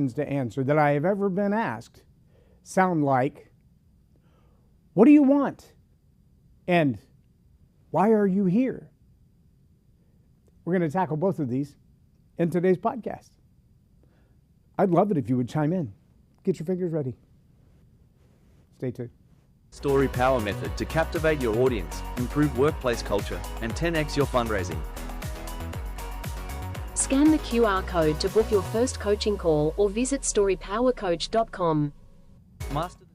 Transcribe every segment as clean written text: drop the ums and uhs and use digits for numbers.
to answer that I have ever been asked sound like, what do you want? And why are you here? We're going to tackle both of these in today's podcast. I'd love it if you would chime in. Get your fingers ready. Stay tuned. Story Power Method to captivate your audience, improve workplace culture, and 10x your fundraising. Scan the QR code to book your first coaching call or visit storypowercoach.com. Master.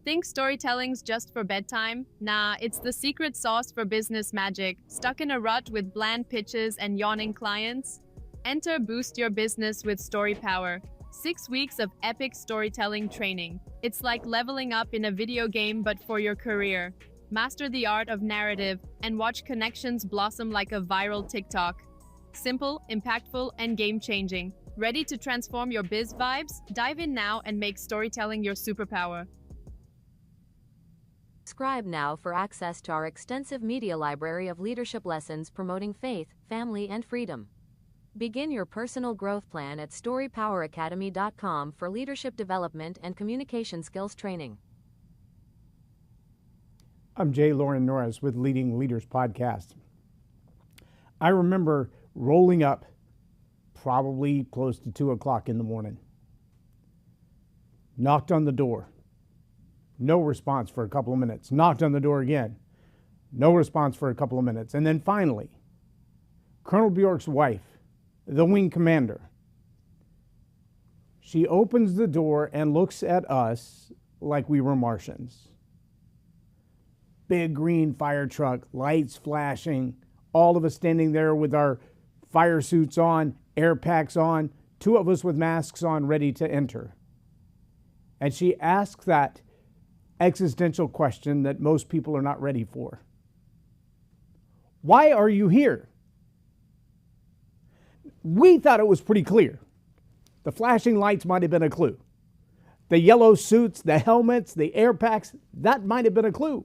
Think storytelling's just for bedtime? Nah, it's the secret sauce for business magic. Stuck in a rut with bland pitches and yawning clients? Enter Boost Your Business with Story Power. 6 weeks of epic storytelling training. It's like leveling up in a video game but for your career. Master the art of narrative and watch connections blossom like a viral TikTok. Simple, impactful, and game-changing. Ready to transform your biz vibes? Dive in now and make storytelling your superpower. Subscribe now for access to our extensive media library of leadership lessons promoting faith, family, and freedom. Begin your personal growth plan at StoryPowerAcademy.com for leadership development and communication skills training. I'm Loren Norris with Leading Leaders Podcast. I remember rolling up probably close to 2 o'clock in the morning. Knocked on the door. No response for a couple of minutes. Knocked on the door again. No response for a couple of minutes. And then finally, Colonel Bjork's wife, the wing commander, she opens the door and looks at us like we were Martians. Big green fire truck, lights flashing, all of us standing there with our fire suits on, air packs on, 2 of us with masks on, ready to enter. And she asks that existential question that most people are not ready for. Why are you here? We thought it was pretty clear. The flashing lights might have been a clue. The yellow suits, the helmets, the air packs, that might have been a clue.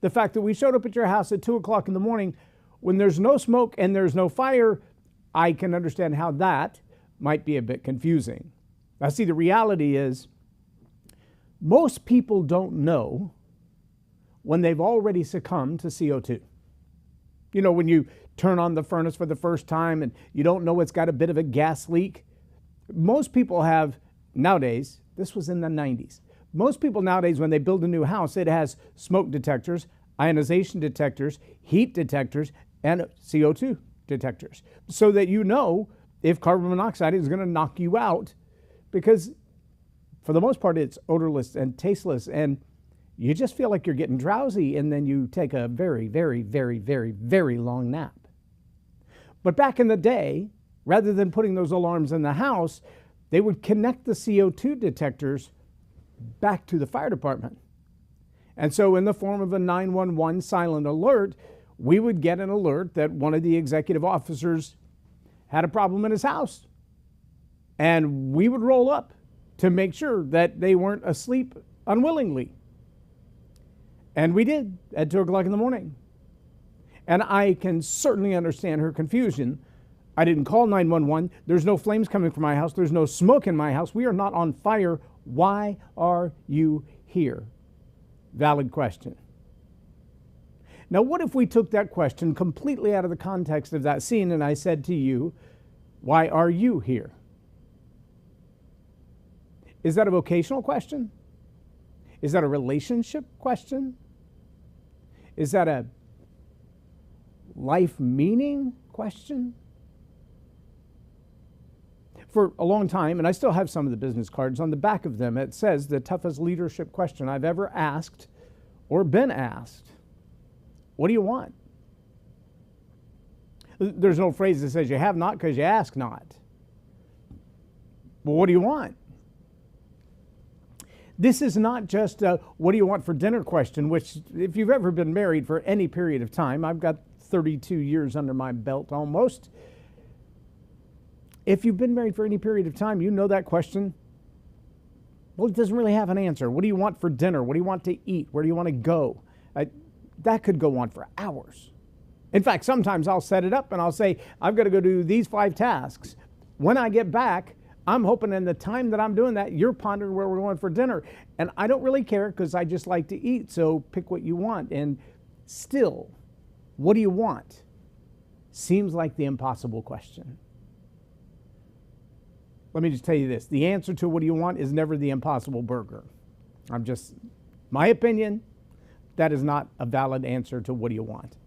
The fact that we showed up at your house at 2 o'clock in the morning when there's no smoke and there's no fire, I can understand how that might be a bit confusing. Now, see, the reality is most people don't know when they've already succumbed to CO2. You know, when you turn on the furnace for the first time and you don't know it's got a bit of a gas leak. Most people have nowadays, this was in the 90s, most people nowadays when they build a new house, it has smoke detectors, ionization detectors, heat detectors, and CO2 detectors. So that you know if carbon monoxide is going to knock you out, because for the most part it's odorless and tasteless and you just feel like you're getting drowsy and then you take a very, very, very, very, very long nap. But back in the day, rather than putting those alarms in the house, they would connect the CO2 detectors back to the fire department. And so in the form of a 911 silent alert, we would get an alert that one of the executive officers had a problem in his house. And we would roll up to make sure that they weren't asleep unwillingly. And we did at 2 o'clock in the morning. And I can certainly understand her confusion. I didn't call 911. There's no flames coming from my house. There's no smoke in my house. We are not on fire. Why are you here? Valid question. Now, what if we took that question completely out of the context of that scene and I said to you, why are you here? Is that a vocational question? Is that a relationship question? Is that a life meaning question? For a long time, and I still have some of the business cards, on the back of them it says the toughest leadership question I've ever asked or been asked. What do you want? There's no phrase that says you have not because you ask not. Well, what do you want? This is not just a what do you want for dinner question, which if you've ever been married for any period of time, I've got 32 years under my belt almost. If you've been married for any period of time, you know that question. Well, it doesn't really have an answer. What do you want for dinner? What do you want to eat? Where do you want to go? That could go on for hours. In fact, sometimes I'll set it up and I'll say, I've got to go do these 5 tasks. When I get back, I'm hoping in the time that I'm doing that, you're pondering where we're going for dinner. And I don't really care because I just like to eat, so pick what you want. And still, what do you want? Seems like the impossible question. Let me just tell you this. The answer to what do you want is never the impossible burger. My opinion, that is not a valid answer to what do you want.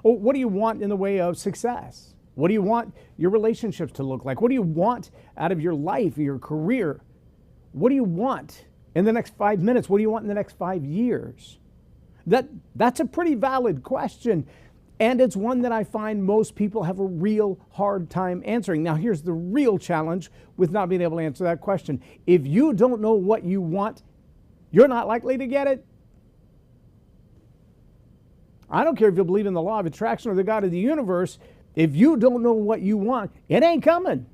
Well, what do you want in the way of success? What do you want your relationships to look like? What do you want out of your life, your career? What do you want in the next 5 minutes? What do you want in the next 5 years? That's a pretty valid question, and it's one that I find most people have a real hard time answering. Now, here's the real challenge with not being able to answer that question. If you don't know what you want, you're not likely to get it. I don't care if you believe in the law of attraction or the God of the universe. If you don't know what you want, it ain't coming.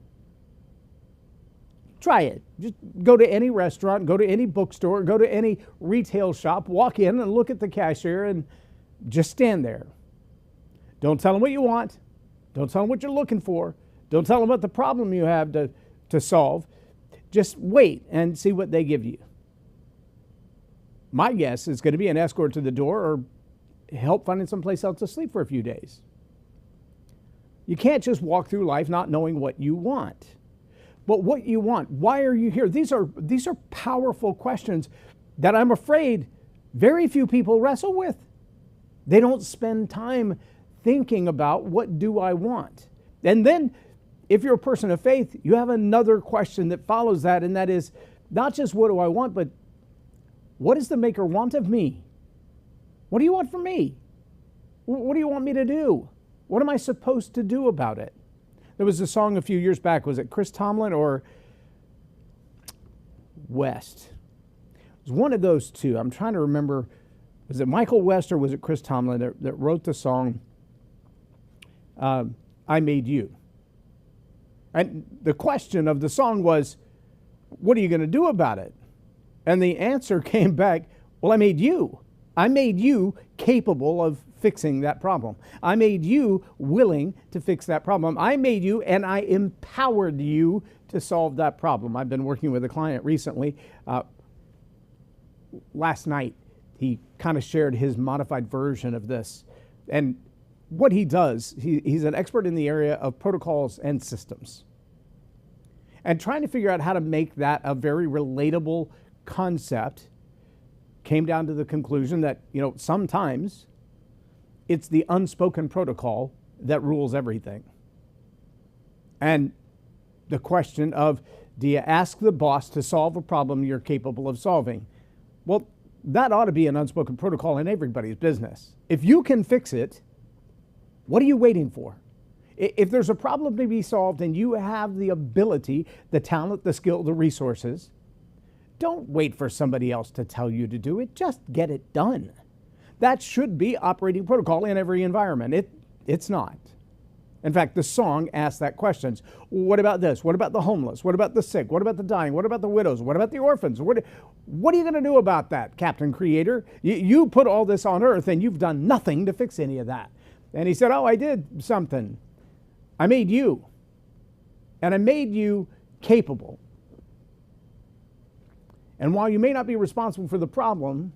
Try it. Just go to any restaurant, go to any bookstore, go to any retail shop, walk in and look at the cashier and just stand there. Don't tell them what you want. Don't tell them what you're looking for. Don't tell them about the problem you have to solve. Just wait and see what they give you. My guess is going to be an escort to the door or help finding someplace else to sleep for a few days. You can't just walk through life not knowing what you want. But what you want, why are you here? These are powerful questions that I'm afraid very few people wrestle with. They don't spend time thinking about what do I want. And then if you're a person of faith, you have another question that follows that, and that is not just what do I want, but what does the Maker want of me? What do you want from me? What do you want me to do? What am I supposed to do about it? There was a song a few years back. Was it Chris Tomlin or West? It was one of those two. I'm trying to remember. Was it Michael West or was it Chris Tomlin that wrote the song, I Made You? And the question of the song was, what are you going to do about it? And the answer came back, well, I made you. I made you capable of fixing that problem. I made you willing to fix that problem. I made you and I empowered you to solve that problem. I've been working with a client recently. Last night, he kind of shared his modified version of this. And what he does, he's an expert in the area of protocols and systems. And trying to figure out how to make that a very relatable concept came down to the conclusion that, sometimes it's the unspoken protocol that rules everything. And the question of, do you ask the boss to solve a problem you're capable of solving? Well, that ought to be an unspoken protocol in everybody's business. If you can fix it, what are you waiting for? If there's a problem to be solved and you have the ability, the talent, the skill, the resources, don't wait for somebody else to tell you to do it. Just get it done. That should be operating protocol in every environment. It's not. In fact, the song asks that question. What about this? What about the homeless? What about the sick? What about the dying? What about the widows? What about the orphans? What are you going to do about that, Captain Creator? You put all this on earth and you've done nothing to fix any of that. And he said, I did something. I made you. And I made you capable. And while you may not be responsible for the problem,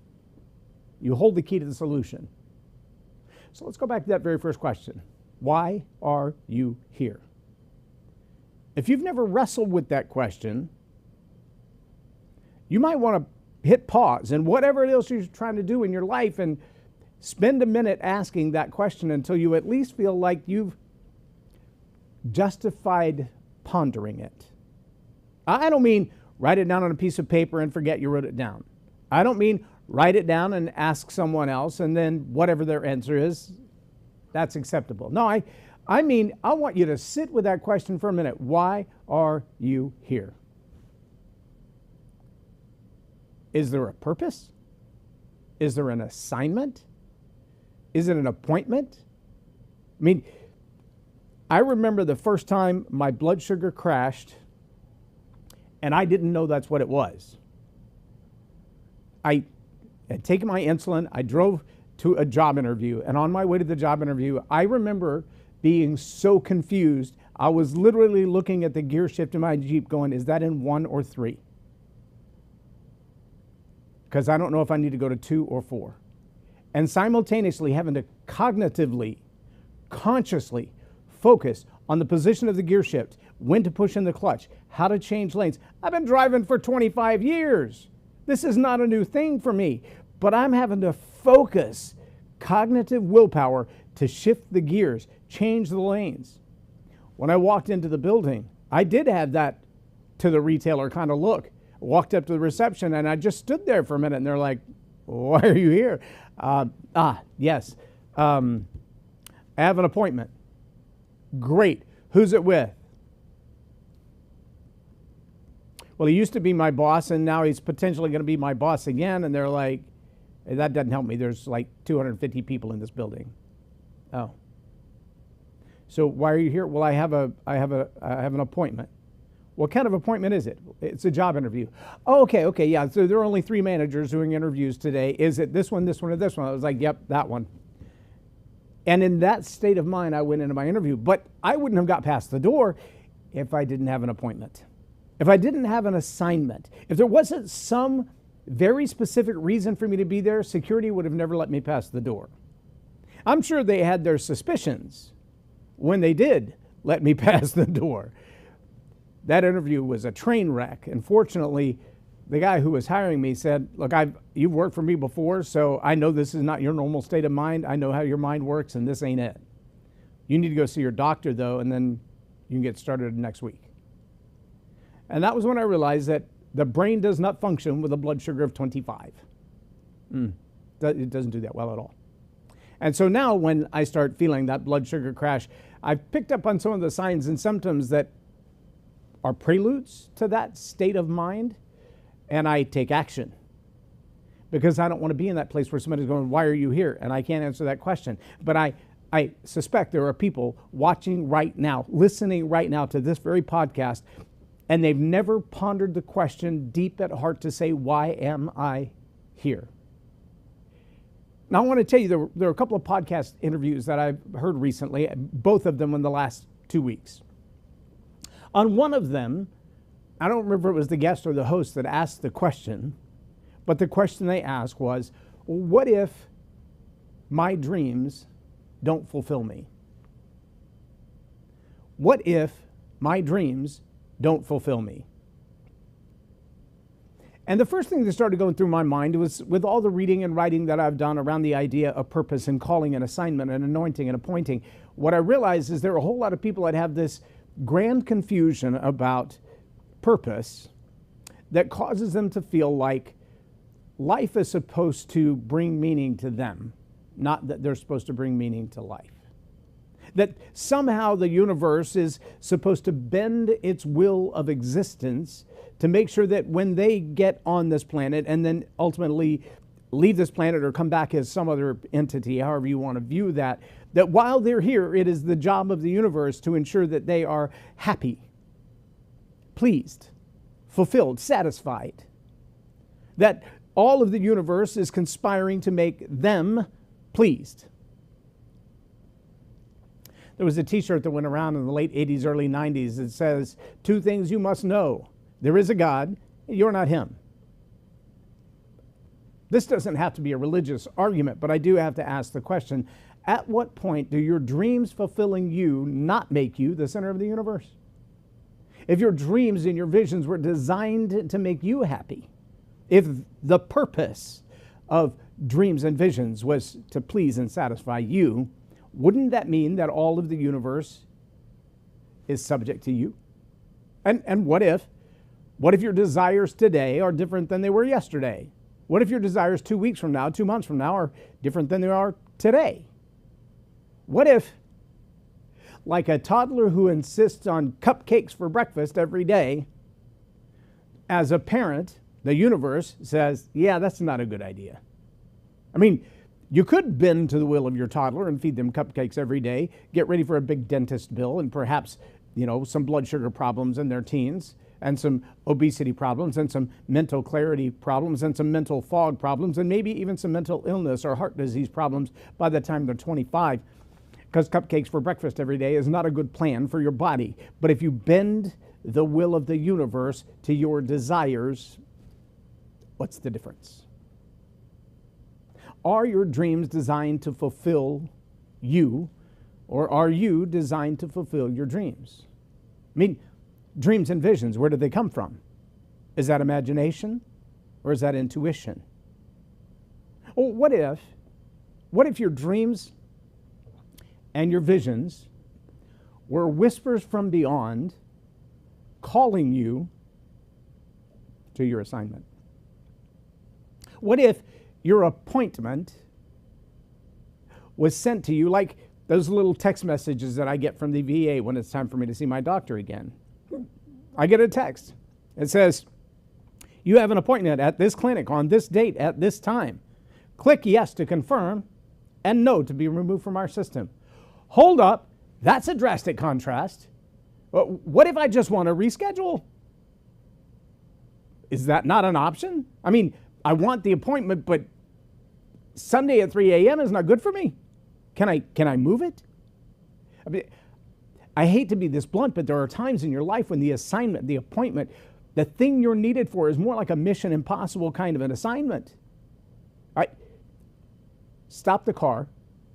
you hold the key to the solution. So let's go back to that very first question. Why are you here? If you've never wrestled with that question, you might want to hit pause and whatever else you're trying to do in your life and spend a minute asking that question until you at least feel like you've justified pondering it. I don't mean write it down on a piece of paper and forget you wrote it down. I don't mean write it down and ask someone else and then whatever their answer is, that's acceptable. No, I mean, I want you to sit with that question for a minute. Why are you here? Is there a purpose? Is there an assignment? Is it an appointment? I mean, I remember the first time my blood sugar crashed and I didn't know that's what it was. I had taken my insulin. I drove to a job interview. And on my way to the job interview, I remember being so confused. I was literally looking at the gear shift in my Jeep going, is that in 1 or 3? Because I don't know if I need to go to 2 or 4. And simultaneously having to cognitively, consciously focus on the position of the gear shift, when to push in the clutch, how to change lanes. I've been driving for 25 years. This is not a new thing for me, but I'm having to focus cognitive willpower to shift the gears, change the lanes. When I walked into the building, I did have that to the retailer kind of look. Walked up to the reception and I just stood there for a minute and they're like, why are you here? Yes. I have an appointment. Great. Who's it with? Well, he used to be my boss and now he's potentially going to be my boss again. And they're like, hey, that doesn't help me. There's like 250 people in this building. Oh. So why are you here? Well, I have an appointment. What kind of appointment is it? It's a job interview. Oh, okay, yeah. So there are only 3 managers doing interviews today. Is it this one, or this one? I was like, yep, that one. And in that state of mind, I went into my interview. But I wouldn't have got past the door if I didn't have an appointment. If I didn't have an assignment. If there wasn't some very specific reason for me to be there, security would have never let me pass the door. I'm sure they had their suspicions when they did let me pass the door. That interview was a train wreck. And fortunately, the guy who was hiring me said, look, you've worked for me before, so I know this is not your normal state of mind. I know how your mind works, and this ain't it. You need to go see your doctor, though, and then you can get started next week. And that was when I realized that the brain does not function with a blood sugar of 25. It doesn't do that well at all. And so now when I start feeling that blood sugar crash, I've picked up on some of the signs and symptoms that are preludes to that state of mind, and I take action because I don't want to be in that place where somebody's going, why are you here? And I can't answer that question. But I suspect there are people watching right now, listening right now to this very podcast, and they've never pondered the question deep at heart to say, why am I here? Now, I want to tell you, there are a couple of podcast interviews that I've heard recently, both of them in the last 2 weeks. On one of them, I don't remember if it was the guest or the host that asked the question, but the question they asked was, what if my dreams don't fulfill me? What if my dreams don't fulfill me? And the first thing that started going through my mind was, with all the reading and writing that I've done around the idea of purpose and calling and assignment and anointing and appointing, what I realized is there are a whole lot of people that have this grand confusion about purpose that causes them to feel like life is supposed to bring meaning to them, not that they're supposed to bring meaning to life. That somehow the universe is supposed to bend its will of existence to make sure that when they get on this planet and then ultimately leave this planet or come back as some other entity, however you want to view that, that while they're here, it is the job of the universe to ensure that they are happy, pleased, fulfilled, satisfied. That all of the universe is conspiring to make them pleased. There was a t-shirt that went around in the late 80s, early 90s that says, 2 things you must know. There is a God, you're not him. This doesn't have to be a religious argument, but I do have to ask the question, at what point do your dreams fulfilling you not make you the center of the universe? If your dreams and your visions were designed to make you happy, if the purpose of dreams and visions was to please and satisfy you, wouldn't that mean that all of the universe is subject to you? And what if your desires today are different than they were yesterday? What if your desires 2 weeks from now, 2 months from now are different than they are today? What if, like a toddler who insists on cupcakes for breakfast every day, as a parent, the universe says, yeah, that's not a good idea. I mean, you could bend to the will of your toddler and feed them cupcakes every day, get ready for a big dentist bill and perhaps, some blood sugar problems in their teens. and some obesity problems and some mental clarity problems and some mental fog problems and maybe even some mental illness or heart disease problems by the time they're 25. Because cupcakes for breakfast every day is not a good plan for your body. But if you bend the will of the universe to your desires, what's the difference? Are your dreams designed to fulfill you, or are you designed to fulfill your dreams? I mean, dreams and visions, where do they come from? Is that imagination or is that intuition? Well, what if your dreams and your visions were whispers from beyond calling you to your assignment? What if your appointment was sent to you like those little text messages that I get from the VA when it's time for me to see my doctor again? I get a text. It says, you have an appointment at this clinic on this date at this time. Click yes to confirm and no to be removed from our system. Hold up, that's a drastic contrast. What if I just want to reschedule? Is that not an option? I mean, I want the appointment, but Sunday at 3 a.m. is not good for me. Can I move it? I mean, I hate to be this blunt, but there are times in your life when the assignment, the appointment, the thing you're needed for is more like a Mission Impossible kind of an assignment. All right, stop the car,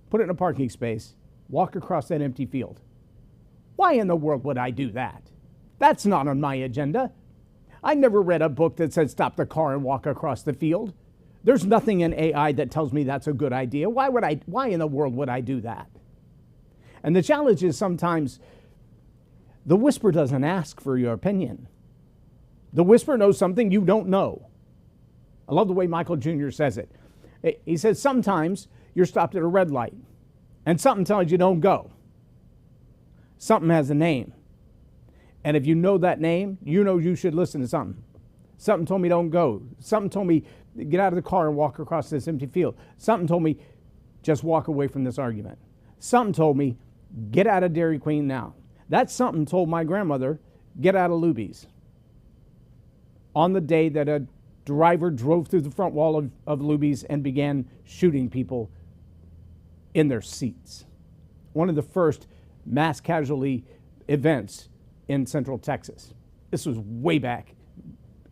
put it in a parking space, walk across that empty field. Why in the world would I do that? That's not on my agenda. I never read a book that said stop the car and walk across the field. There's nothing in AI that tells me that's a good idea. Why in the world would I do that? And the challenge is sometimes the whisper doesn't ask for your opinion. The whisper knows something you don't know. I love the way Michael Jr. says it. He says sometimes you're stopped at a red light and something tells you don't go. Something has a name. And if you know that name, you know you should listen to something. Something told me don't go. Something told me get out of the car and walk across this empty field. Something told me just walk away from this argument. Something told me get out of Dairy Queen now. That something told my grandmother get out of Luby's. On the day that a driver drove through the front wall of Luby's and began shooting people in their seats. One of the first mass casualty events in Central Texas. This was way back,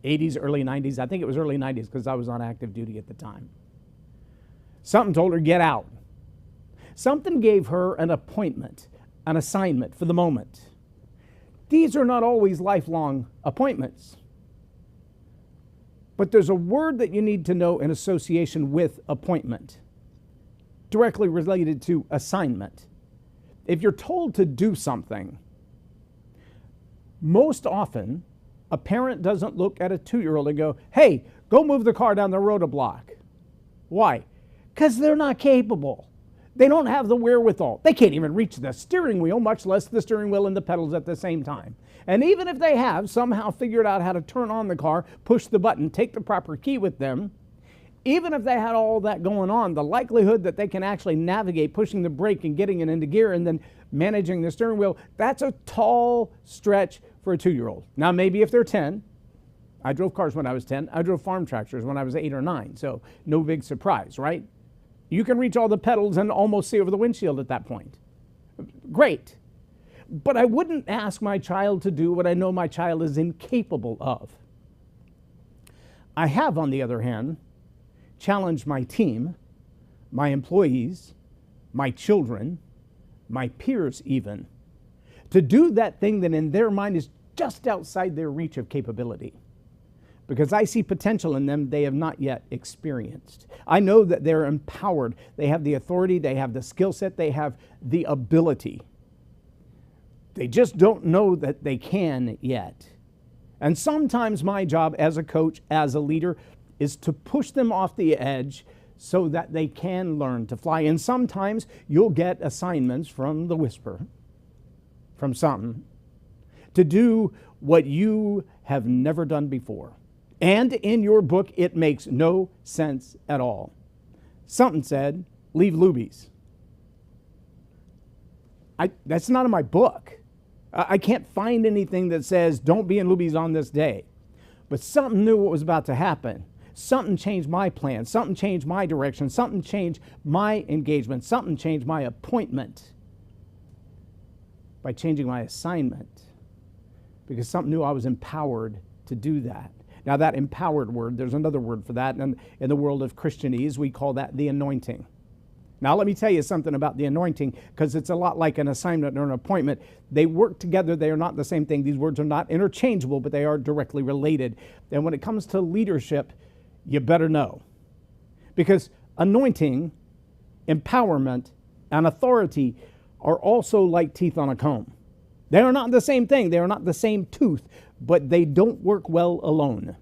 80s, early 90s. I think it was early 90s because I was on active duty at the time. Something told her, get out. Something gave her an appointment, an assignment for the moment. These are not always lifelong appointments. But there's a word that you need to know in association with appointment, directly related to assignment. If you're told to do something, most often, a parent doesn't look at a 2-year-old and go, hey, go move the car down the road a block. Why? Because they're not capable. They don't have the wherewithal. They can't even reach the steering wheel, much less the steering wheel and the pedals at the same time. And even if they have somehow figured out how to turn on the car, push the button, take the proper key with them, even if they had all that going on, the likelihood that they can actually navigate pushing the brake and getting it into gear and then managing the steering wheel, that's a tall stretch for a 2-year-old. Now, maybe if they're 10, I drove cars when I was 10, I drove farm tractors when I was 8 or 9, so no big surprise, right? You can reach all the pedals and almost see over the windshield at that point. Great. But I wouldn't ask my child to do what I know my child is incapable of. I have, on the other hand, challenged my team, my employees, my children, my peers even, to do that thing that in their mind is just outside their reach of capability. Because I see potential in them they have not yet experienced. I know that they're empowered. They have the authority, they have the skill set, they have the ability. They just don't know that they can yet. And sometimes my job as a coach, as a leader, is to push them off the edge so that they can learn to fly. And sometimes you'll get assignments from the whisper, from something, to do what you have never done before. And in your book, it makes no sense at all. Something said, leave Luby's. That's not in my book. I can't find anything that says don't be in Luby's on this day. But something knew what was about to happen. Something changed my plan. Something changed my direction. Something changed my engagement. Something changed my appointment by changing my assignment. Because something knew I was empowered to do that. Now that empowered word, there's another word for that. And in the world of Christianese, we call that the anointing. Now let me tell you something about the anointing, because it's a lot like an assignment or an appointment. They work together. They are not the same thing. These words are not interchangeable, but they are directly related. And when it comes to leadership, you better know. Because anointing, empowerment, and authority are also like teeth on a comb. They are not the same thing. They are not the same tooth, but they don't work well alone.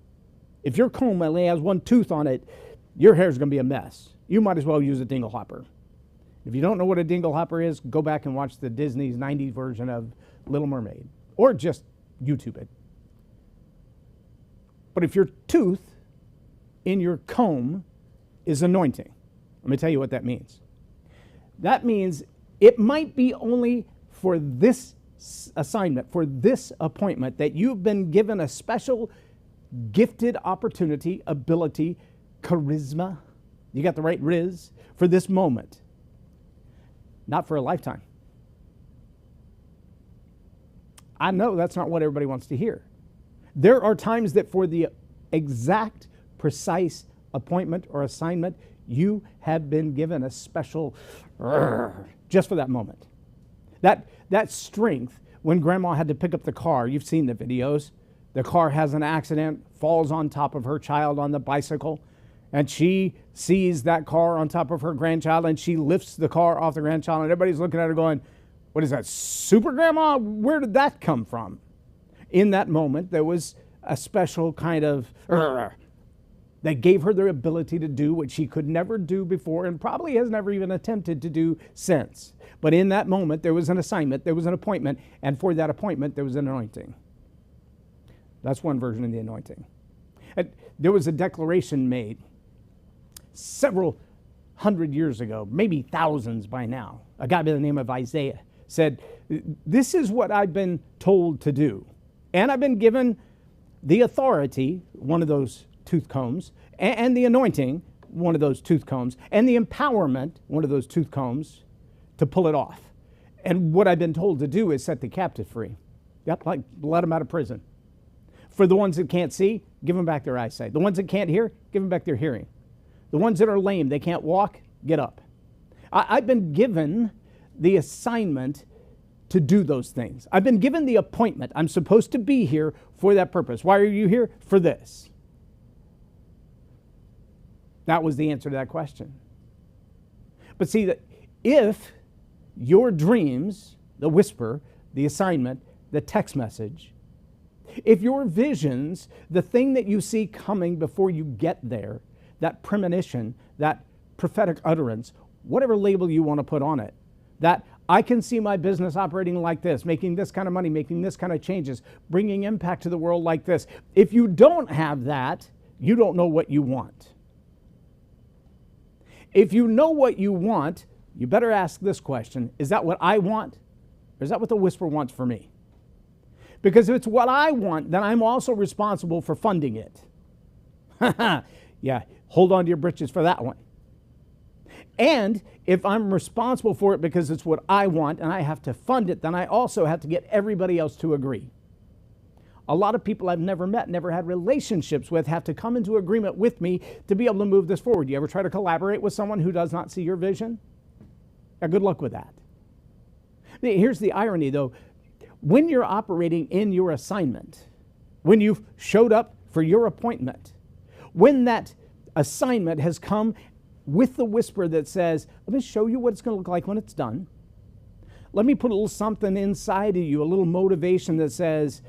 If your comb only has one tooth on it, your hair is going to be a mess. You might as well use a dingle hopper. If you don't know what a dingle hopper is, go back and watch the Disney's 90s version of Little Mermaid, or just YouTube it. But if your tooth in your comb is anointing, let me tell you what that means. That means it might be only for this assignment, for this appointment, that you've been given a special gifted opportunity, ability, charisma. You got the right riz for this moment, not for a lifetime. I know that's not what everybody wants to hear. There are times that for the exact, precise appointment or assignment, you have been given a special just for that moment. That strength, when grandma had to pick up the car, you've seen the videos, the car has an accident, falls on top of her child on the bicycle, and she sees that car on top of her grandchild, and she lifts the car off the grandchild, and everybody's looking at her going, what is that, super grandma? Where did that come from? In that moment, there was a special kind of that gave her the ability to do what she could never do before and probably has never even attempted to do since. But in that moment, there was an assignment, there was an appointment, and for that appointment, there was an anointing. That's one version of the anointing. And there was a declaration made several hundred years ago, maybe thousands by now. A guy by the name of Isaiah said, this is what I've been told to do. And I've been given the authority, one of those tooth combs, and the anointing, one of those tooth combs, and the empowerment, one of those tooth combs, to pull it off. And what I've been told to do is set the captive free. Yep, like let them out of prison. For the ones that can't see, give them back their eyesight. The ones that can't hear, give them back their hearing. The ones that are lame, they can't walk, get up. I've been given the assignment to do those things. I've been given the appointment. I'm supposed to be here for that purpose. Why are you here? For this. That was the answer to that question. But see, that if your dreams, the whisper, the assignment, the text message, if your visions, the thing that you see coming before you get there, that premonition, that prophetic utterance, whatever label you want to put on it, that I can see my business operating like this, making this kind of money, making this kind of changes, bringing impact to the world like this. If you don't have that, you don't know what you want. If you know what you want, you better ask this question, is that what I want? Or is that what the whisper wants for me? Because if it's what I want, then I'm also responsible for funding it. Yeah, hold on to your britches for that one. And if I'm responsible for it because it's what I want and I have to fund it, then I also have to get everybody else to agree. A lot of people I've never met, never had relationships with, have to come into agreement with me to be able to move this forward. You ever try to collaborate with someone who does not see your vision? Yeah, good luck with that. Here's the irony, though. When you're operating in your assignment, when you've showed up for your appointment, when that assignment has come with the whisper that says, let me show you what it's going to look like when it's done. Let me put a little something inside of you, a little motivation that says,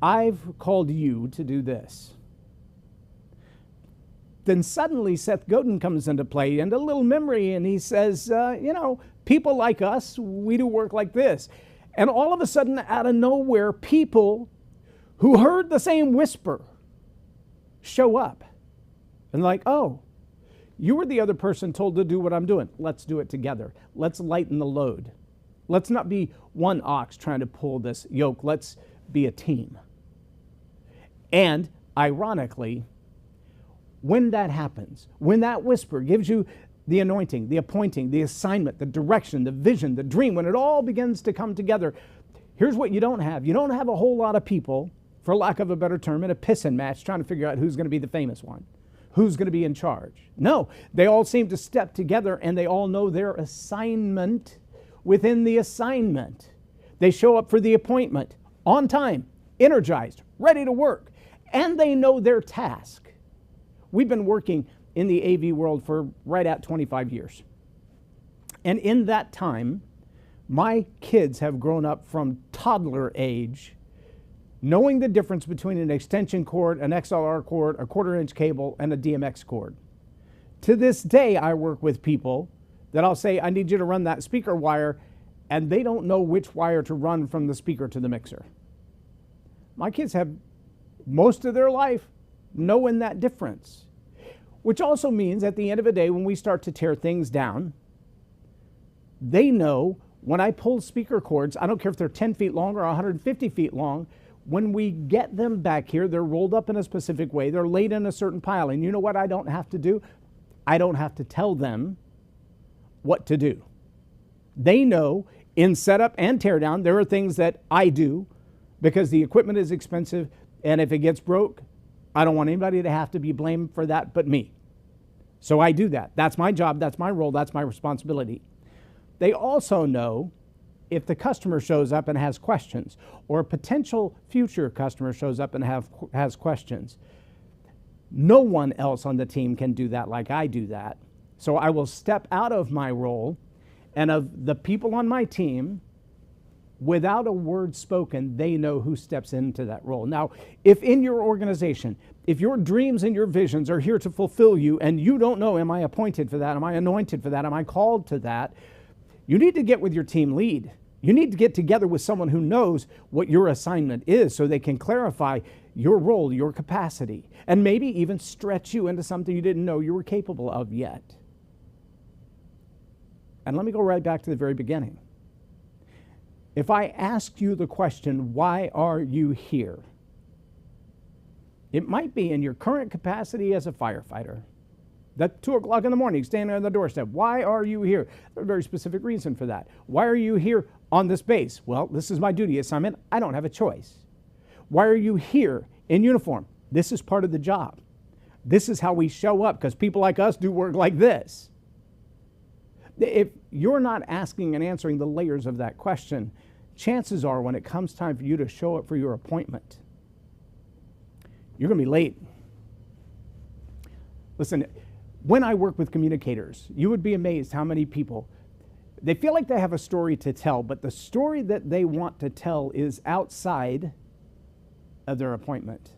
I've called you to do this. Then suddenly Seth Godin comes into play and a little memory, and he says, people like us, we do work like this. And all of a sudden, out of nowhere, people who heard the same whisper show up. And like, oh, you were the other person told to do what I'm doing. Let's do it together. Let's lighten the load. Let's not be one ox trying to pull this yoke. Let's be a team. And ironically, when that happens, when that whisper gives you the anointing, the appointing, the assignment, the direction, the vision, the dream, when it all begins to come together, here's what you don't have. You don't have a whole lot of people, for lack of a better term, in a pissing match trying to figure out who's going to be the famous one, who's going to be in charge. No, they all seem to step together and they all know their assignment within the assignment. They show up for the appointment on time, energized, ready to work, and they know their task. We've been working in the AV world for right at 25 years. And in that time, my kids have grown up from toddler age, knowing the difference between an extension cord, an XLR cord, a 1/4-inch cable, and a DMX cord. To this day, I work with people that I'll say, I need you to run that speaker wire, and they don't know which wire to run from the speaker to the mixer. My kids have most of their life knowing that difference, which also means at the end of the day, when we start to tear things down, they know when I pull speaker cords, I don't care if they're 10 feet long or 150 feet long, when we get them back here, they're rolled up in a specific way, they're laid in a certain pile. And you know what I don't have to do? I don't have to tell them what to do. They know in setup and teardown, there are things that I do because the equipment is expensive, and if it gets broke, I don't want anybody to have to be blamed for that but me. So I do that. That's my job, that's my role, that's my responsibility. They also know if the customer shows up and has questions, or a potential future customer shows up and has questions. No one else on the team can do that like I do that. So I will step out of my role, and of the people on my team, without a word spoken, they know who steps into that role. Now, if in your organization, if your dreams and your visions are here to fulfill you, and you don't know, am I appointed for that? Am I anointed for that? Am I called to that? You need to get with your team lead. You need to get together with someone who knows what your assignment is so they can clarify your role, your capacity, and maybe even stretch you into something you didn't know you were capable of yet. And let me go right back to the very beginning. If I ask you the question, why are you here? It might be in your current capacity as a firefighter. That 2 o'clock in the morning, standing on the doorstep. Why are you here? There's a very specific reason for that. Why are you here on this base? Well, this is my duty assignment. I don't have a choice. Why are you here in uniform? This is part of the job. This is how we show up, because people like us do work like this. If you're not asking and answering the layers of that question, chances are when it comes time for you to show up for your appointment, you're going to be late. Listen, when I work with communicators, you would be amazed how many people, they feel like they have a story to tell, but the story that they want to tell is outside of their appointment.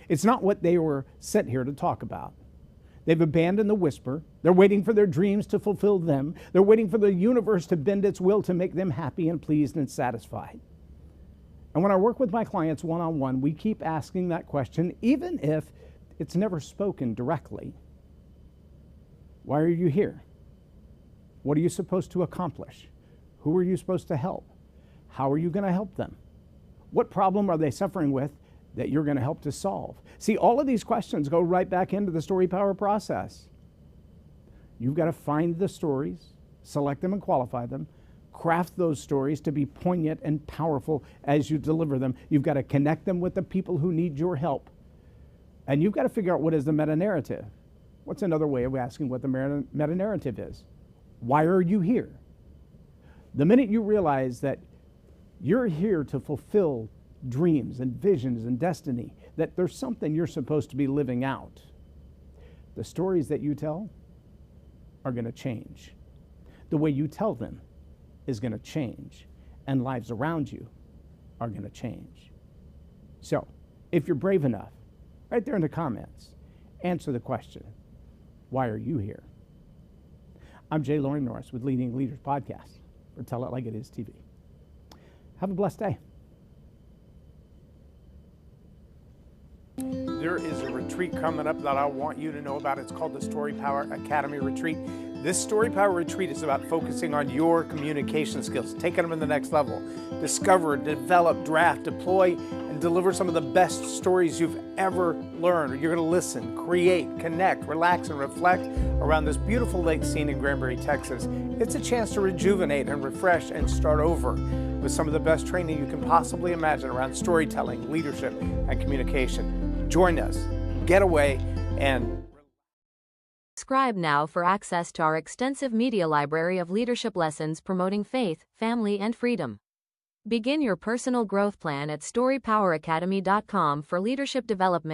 It's not what they were sent here to talk about. They've abandoned the whisper. They're waiting for their dreams to fulfill them. They're waiting for the universe to bend its will to make them happy and pleased and satisfied. And when I work with my clients one-on-one, we keep asking that question, even if it's never spoken directly. Why are you here? What are you supposed to accomplish? Who are you supposed to help? How are you going to help them? What problem are they suffering with that you're going to help to solve? See, all of these questions go right back into the story power process. You've got to find the stories, select them and qualify them, craft those stories to be poignant and powerful as you deliver them. You've got to connect them with the people who need your help. And you've got to figure out what is the meta-narrative. What's another way of asking what the meta-narrative is? Why are you here? The minute you realize that you're here to fulfill dreams and visions and destiny, that there's something you're supposed to be living out, the stories that you tell are going to change. The way you tell them is going to change, and lives around you are going to change. So, if you're brave enough, right there in the comments, answer the question, why are you here? I'm Loren Norris with Leading Leaders Podcast for Tell It Like It Is TV. Have a blessed day. There is a retreat coming up that I want you to know about. It's called the Story Power Academy Retreat. This Story Power Retreat is about focusing on your communication skills, taking them to the next level. Discover, develop, draft, deploy, and deliver some of the best stories you've ever learned. You're going to listen, create, connect, relax, and reflect around this beautiful lake scene in Granbury, Texas. It's a chance to rejuvenate and refresh and start over with some of the best training you can possibly imagine around storytelling, leadership, and communication. Join us, get away, and Subscribe now for access to our extensive media library of leadership lessons promoting faith, family, and freedom. Begin your personal growth plan at storypoweracademy.com for leadership development.